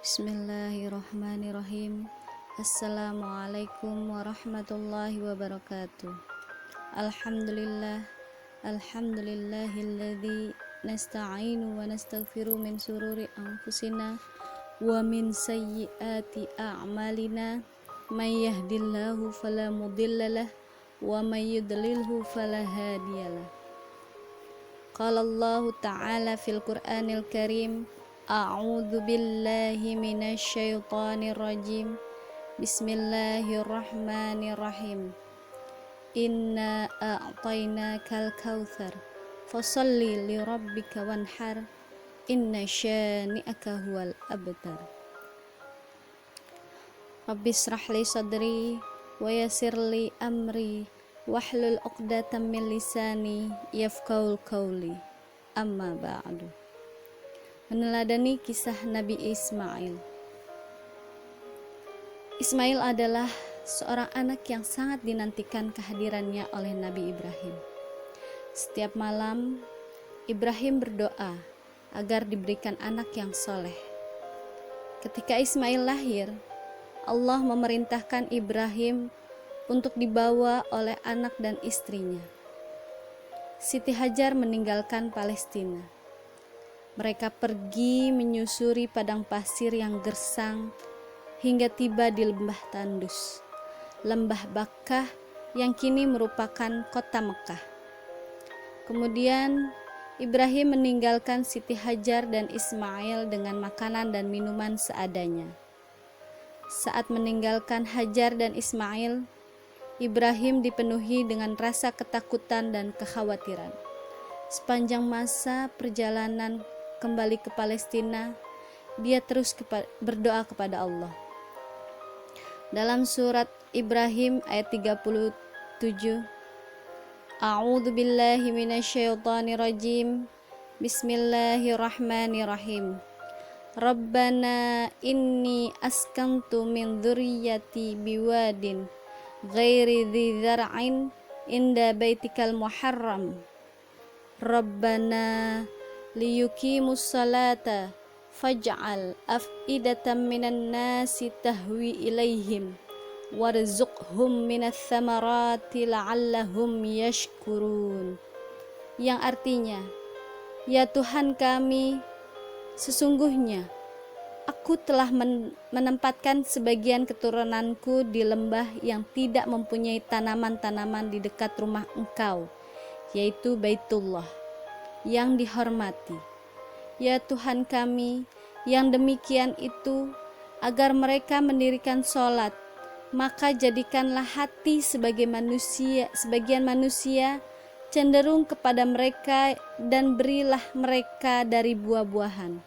Bismillahirrahmanirrahim. Assalamualaikum warahmatullahi wabarakatuh. Alhamdulillah. Alhamdulillahilladzi nasta'inu wa nastaghfiru min sururi anfusina wa min sayyiati a'malina. May yahdillahu fala mudhillalah wa may yudlilhu fala hadiyalah. Qala Allahu ta'ala fil Qur'anil Karim, A'udzu billahi minasy syaithanir rajim. Bismillahirrahmanirrahim. Inna a'tainakal kautsar fasholli li rabbika wanhar. Inna syani'aka huwal abtar. Rabbi shrah li sadri wa yassir li amri wahlul 'uqdatam min lisani yafqahul qawli. Amma ba'du. Meneladani kisah Nabi Ismail. Ismail adalah seorang anak yang sangat dinantikan kehadirannya oleh Nabi Ibrahim. Setiap malam, Ibrahim berdoa agar diberikan anak yang soleh. Ketika Ismail lahir, Allah memerintahkan Ibrahim untuk dibawa oleh anak dan istrinya. Siti Hajar meninggalkan Palestina. Mereka pergi menyusuri padang pasir yang gersang hingga tiba di lembah Tandus, lembah Bakkah yang kini merupakan kota Mekah. Kemudian Ibrahim meninggalkan Siti Hajar dan Ismail dengan makanan dan minuman seadanya. Saat meninggalkan Hajar dan Ismail, Ibrahim dipenuhi dengan rasa ketakutan dan kekhawatiran. Sepanjang masa perjalanan kembali ke Palestina, dia terus berdoa kepada Allah. Dalam surat Ibrahim ayat 37, A'udzu billahi minasyaitonir rajim. Bismillahirrahmanirrahim. Rabbana inni askantu min dzurriyyati biwadin ghairi dzi zar'in inda baitikal muharram. Rabbana liyuqimus salata faj'al af'idatan minan nasi tahwi ilaihim warzuqhum minats tsamarati la'allahum yashkurun. Yang artinya, ya Tuhan kami, sesungguhnya aku telah menempatkan sebagian keturunanku di lembah yang tidak mempunyai tanaman-tanaman di dekat rumah Engkau, yaitu Baitullah yang dihormati. Ya Tuhan kami, yang demikian itu agar mereka mendirikan sholat, maka jadikanlah hati sebagian manusia cenderung kepada mereka dan berilah mereka dari buah-buahan.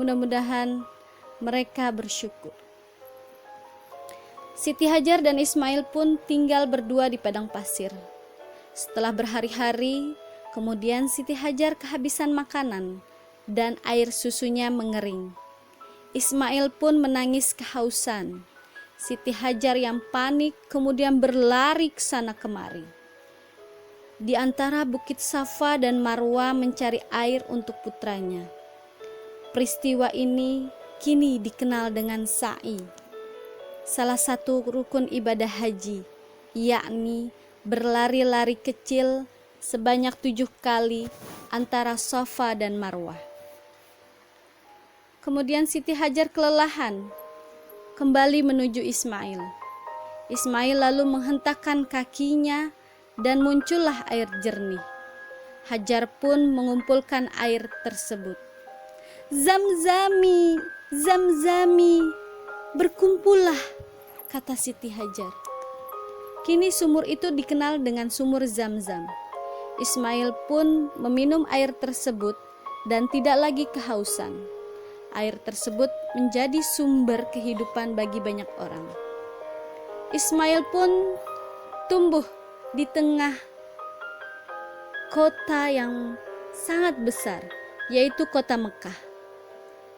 Mudah-mudahan mereka bersyukur. Siti Hajar dan Ismail pun tinggal berdua di padang pasir. Setelah berhari-hari, kemudian Siti Hajar kehabisan makanan dan air susunya mengering. Ismail pun menangis kehausan. Siti Hajar yang panik kemudian berlari ke sana kemari. Di antara Bukit Safa dan Marwa mencari air untuk putranya. Peristiwa ini kini dikenal dengan sa'i, salah satu rukun ibadah haji, yakni berlari-lari kecil sebanyak 7 kali antara Safa dan Marwah. Kemudian Siti Hajar kelelahan, kembali menuju Ismail. Ismail lalu menghentakkan kakinya dan muncullah air jernih. Hajar pun mengumpulkan air tersebut. Zamzami, Zamzami, berkumpullah, kata Siti Hajar. Kini sumur itu dikenal dengan sumur Zamzam. Ismail pun meminum air tersebut dan tidak lagi kehausan. Air tersebut menjadi sumber kehidupan bagi banyak orang. Ismail pun tumbuh di tengah kota yang sangat besar, yaitu kota Mekah.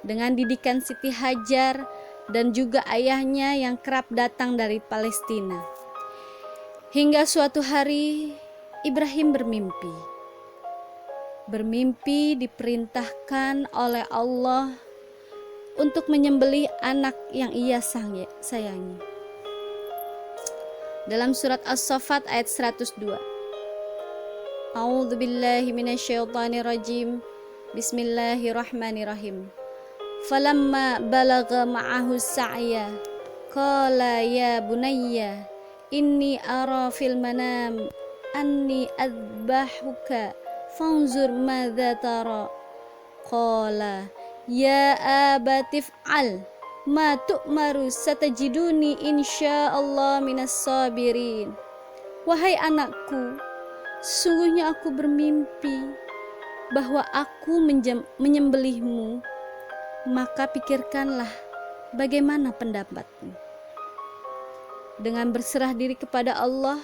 Dengan didikan Siti Hajar dan juga ayahnya yang kerap datang dari Palestina. Hingga suatu hari Ibrahim bermimpi. Bermimpi diperintahkan oleh Allah untuk menyembelih anak yang ia sayangi. Dalam surat As-Saffat ayat 102. A'udzubillahi minasyaitonirrajim. Bismillahirrahmanirrahim. Falamma balagha ma'ahu sa'ya qala ya bunayya inni ara fil manam anni adbahuka fanzur madza tara qala ya abatif al ma tu'maru satajiduni insyaallah minas sabirin. Wahai anakku, sesungguhnya aku bermimpi bahwa aku menyembelihmu, maka pikirkanlah bagaimana pendapatmu. Dengan berserah diri kepada Allah,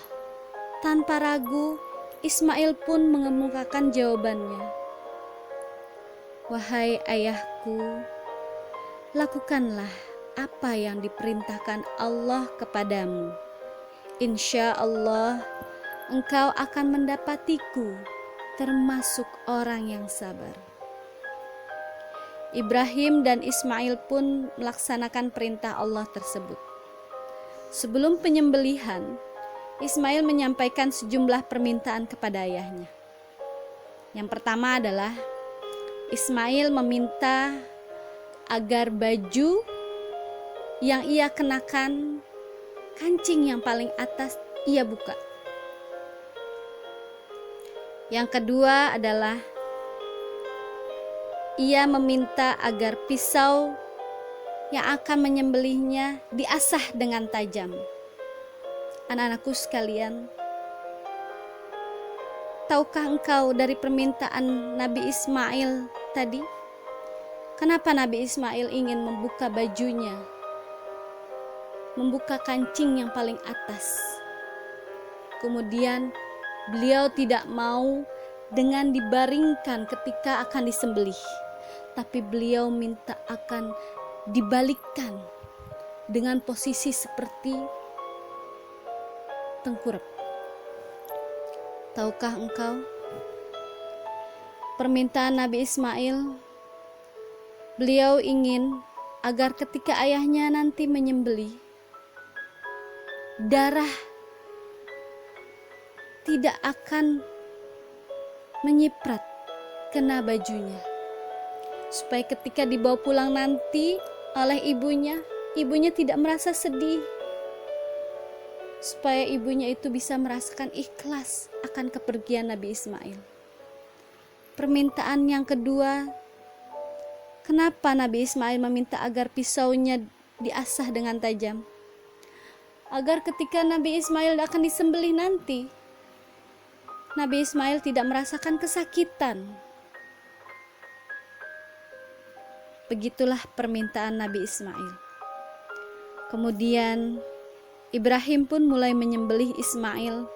tanpa ragu, Ismail pun mengemukakan jawabannya. Wahai ayahku, lakukanlah apa yang diperintahkan Allah kepadamu. Insya Allah, engkau akan mendapatiku termasuk orang yang sabar. Ibrahim dan Ismail pun melaksanakan perintah Allah tersebut. Sebelum penyembelihan, Ismail menyampaikan sejumlah permintaan kepada ayahnya. Yang pertama adalah Ismail meminta agar baju yang ia kenakan, kancing yang paling atas ia buka. Yang kedua adalah ia meminta agar pisau yang akan menyembelihnya diasah dengan tajam. Anak-anakku sekalian, tahukah engkau dari permintaan Nabi Ismail tadi? Kenapa Nabi Ismail ingin membuka bajunya, membuka kancing yang paling atas? Kemudian beliau tidak mau dengan dibaringkan ketika akan disembelih, tapi beliau minta akan dibalikkan dengan posisi seperti tengkurap. Tahukah engkau permintaan Nabi Ismail? Beliau ingin agar ketika ayahnya nanti menyembelih, darah tidak akan menyiprat kena bajunya, supaya ketika dibawa pulang nanti oleh ibunya tidak merasa sedih, supaya ibunya itu bisa merasakan ikhlas akan kepergian Nabi Ismail. Permintaan yang kedua, kenapa Nabi Ismail meminta agar pisaunya diasah dengan tajam? Agar ketika Nabi Ismail akan disembelih nanti, Nabi Ismail tidak merasakan kesakitan. Begitulah permintaan Nabi Ismail. Kemudian Ibrahim pun mulai menyembelih Ismail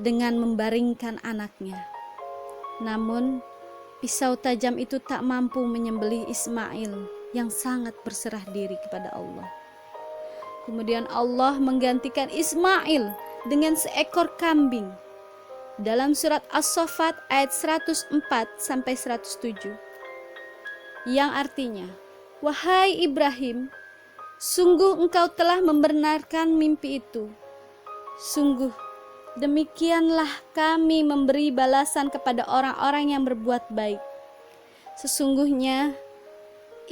dengan membaringkan anaknya. Namun pisau tajam itu tak mampu menyembelih Ismail yang sangat berserah diri kepada Allah. Kemudian Allah menggantikan Ismail dengan seekor kambing. Dalam surat As-Saffat ayat 104 sampai 107, yang artinya, wahai Ibrahim, sungguh engkau telah membenarkan mimpi itu. Sungguh demikianlah kami memberi balasan kepada orang-orang yang berbuat baik. Sesungguhnya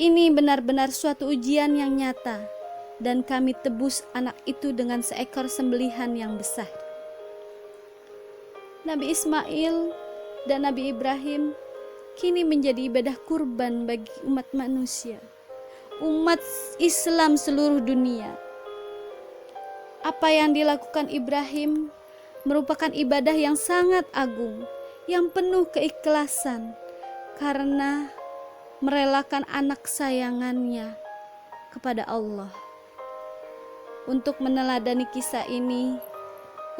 ini benar-benar suatu ujian yang nyata, dan kami tebus anak itu dengan seekor sembelihan yang besar. Nabi Ismail dan Nabi Ibrahim kini menjadi ibadah kurban bagi umat manusia, umat Islam seluruh dunia. Apa yang dilakukan Ibrahim merupakan ibadah yang sangat agung, yang penuh keikhlasan, karena merelakan anak sayangannya kepada Allah. Untuk meneladani kisah ini,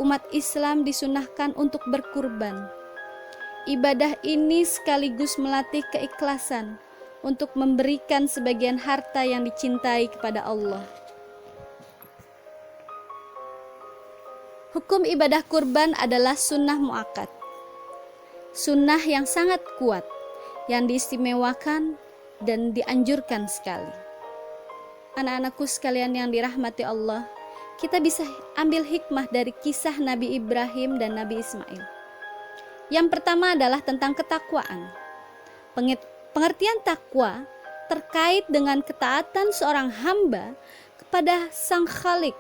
umat Islam disunahkan untuk berkurban. Ibadah ini sekaligus melatih keikhlasan untuk memberikan sebagian harta yang dicintai kepada Allah. Hukum ibadah kurban adalah sunnah muakkad, sunnah yang sangat kuat, yang diistimewakan dan dianjurkan sekali. Anak-anakku sekalian yang dirahmati Allah, kita bisa ambil hikmah dari kisah Nabi Ibrahim dan Nabi Ismail. Yang pertama adalah tentang ketakwaan. Pengertian takwa terkait dengan ketaatan seorang hamba kepada Sang Khalik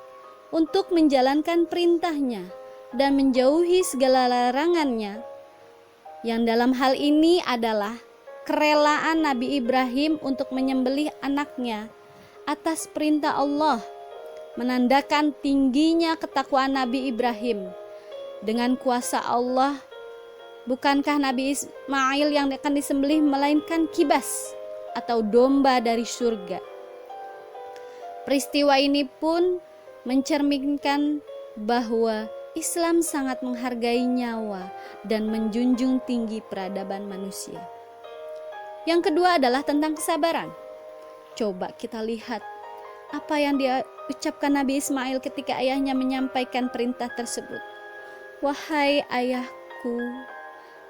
untuk menjalankan perintahnya dan menjauhi segala larangannya. Yang dalam hal ini adalah kerelaan Nabi Ibrahim untuk menyembelih anaknya atas perintah Allah, menandakan tingginya ketakwaan Nabi Ibrahim. Dengan kuasa Allah, bukankah Nabi Ismail yang akan disembelih melainkan kibas atau domba dari surga? Peristiwa ini pun mencerminkan bahwa Islam sangat menghargai nyawa dan menjunjung tinggi peradaban manusia. Yang kedua adalah tentang kesabaran. Coba kita lihat apa yang diucapkan Nabi Ismail ketika ayahnya menyampaikan perintah tersebut. Wahai ayahku,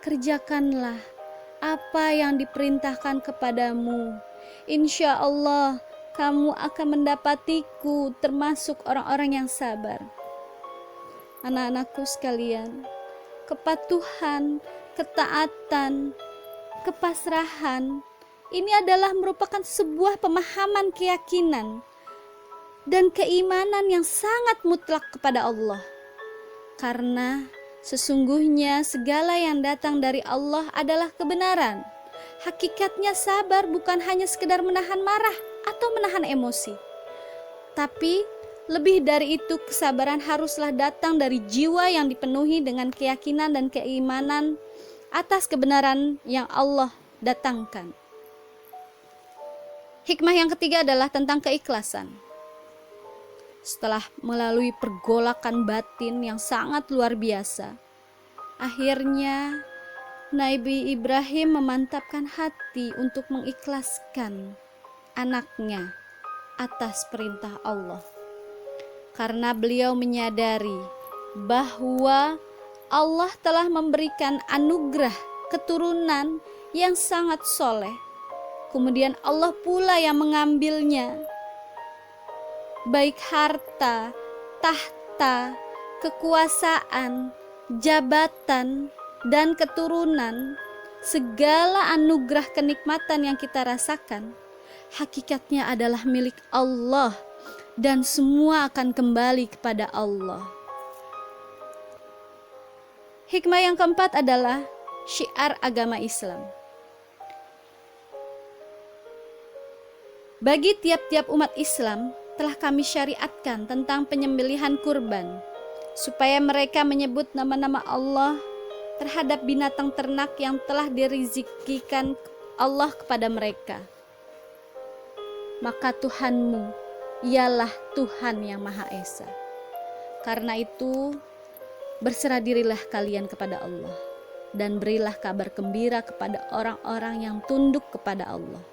kerjakanlah apa yang diperintahkan kepadamu. Insya Allah kamu akan mendapatiku termasuk orang-orang yang sabar. Anak-anakku sekalian, kepatuhan, ketaatan, kepasrahan ini adalah merupakan sebuah pemahaman keyakinan dan keimanan yang sangat mutlak kepada Allah. Karena sesungguhnya segala yang datang dari Allah adalah kebenaran. Hakikatnya sabar bukan hanya sekedar menahan marah atau menahan emosi. Tapi lebih dari itu, kesabaran haruslah datang dari jiwa yang dipenuhi dengan keyakinan dan keimanan atas kebenaran yang Allah datangkan. Hikmah yang ketiga adalah tentang keikhlasan. Setelah melalui pergolakan batin yang sangat luar biasa, akhirnya Nabi Ibrahim memantapkan hati untuk mengikhlaskan anaknya atas perintah Allah. Karena beliau menyadari bahwa Allah telah memberikan anugerah keturunan yang sangat soleh. Kemudian Allah pula yang mengambilnya, baik harta, tahta, kekuasaan, jabatan, dan keturunan. Segala anugerah kenikmatan yang kita rasakan hakikatnya adalah milik Allah dan semua akan kembali kepada Allah. Hikmah yang keempat adalah syiar agama Islam. Bagi tiap-tiap umat Islam telah kami syariatkan tentang penyembelihan kurban, supaya mereka menyebut nama-nama Allah terhadap binatang ternak yang telah dirizikikan Allah kepada mereka. Maka Tuhanmu ialah Tuhan yang Maha Esa. Karena itu, berserah dirilah kalian kepada Allah, dan berilah kabar gembira kepada orang-orang yang tunduk kepada Allah.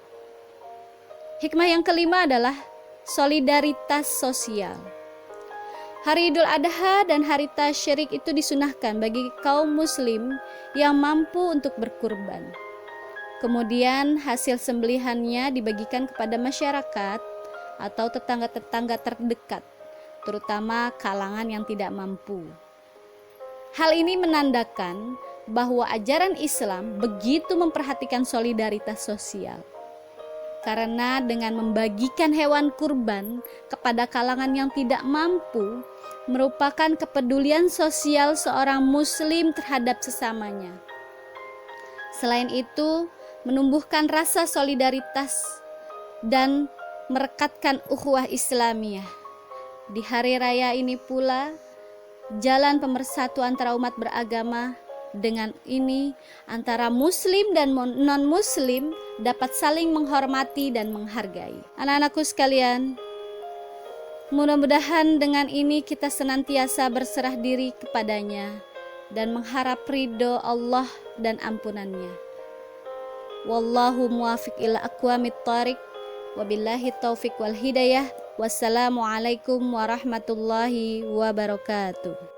Hikmah yang kelima adalah solidaritas sosial. Hari Idul Adha dan hari Tasyrik itu disunahkan bagi kaum muslim yang mampu untuk berkurban. Kemudian hasil sembelihannya dibagikan kepada masyarakat atau tetangga-tetangga terdekat, terutama kalangan yang tidak mampu. Hal ini menandakan bahwa ajaran Islam begitu memperhatikan solidaritas sosial. Karena dengan membagikan hewan kurban kepada kalangan yang tidak mampu merupakan kepedulian sosial seorang muslim terhadap sesamanya. Selain itu, menumbuhkan rasa solidaritas dan merekatkan ukhuwah Islamiyah. Di hari raya ini pula, jalan pemersatu antara umat beragama dengan ini antara muslim dan non-muslim dapat saling menghormati dan menghargai. Anak-anakku sekalian, mudah-mudahan dengan ini kita senantiasa berserah diri kepadanya dan mengharap ridho Allah dan ampunannya. Wallahu muwafiq ila aqwamit thariq, wabillahi taufiq wal hidayah. Wassalamualaikum warahmatullahi wabarakatuh.